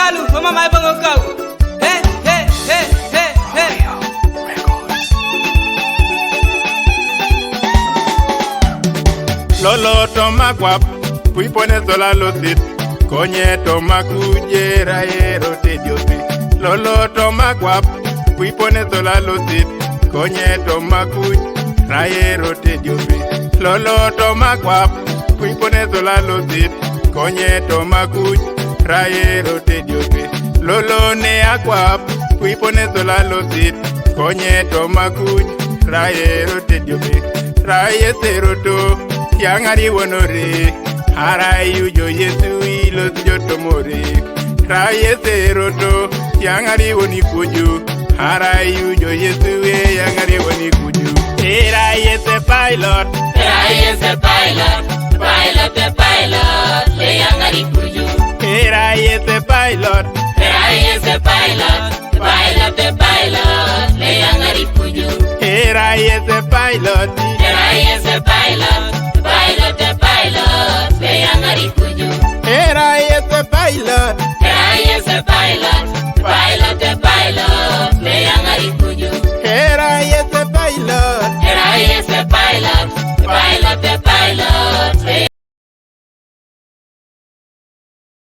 Kalu, mama mai bango kau. Hey, hey, hey, hey, hey. Lolo toma guap, pui pone sola losit. Konye toma kujera ero te diopi. Lolo toma guap, pui pone sola losit. Konye toma kujera ero te diopi. Lolo toma guap, pui pone sola losit. Konye toma kujera ero te diopi. Lolo ne aguap, pui pone sola losit. Konye toma kujera ero te diopi. Raye seroto. Yang ari wonore harayu jo Yesu ilos jotomore raye seroto yang ari woni kuju harayu jo Yesu yang ari woni kuju raye se pilot pilot le yang ari kuju raye se pilot pilot le yang ari kuju raye se pilot le yang ari kuju era ese pilot le yang ari kuju era ese pilot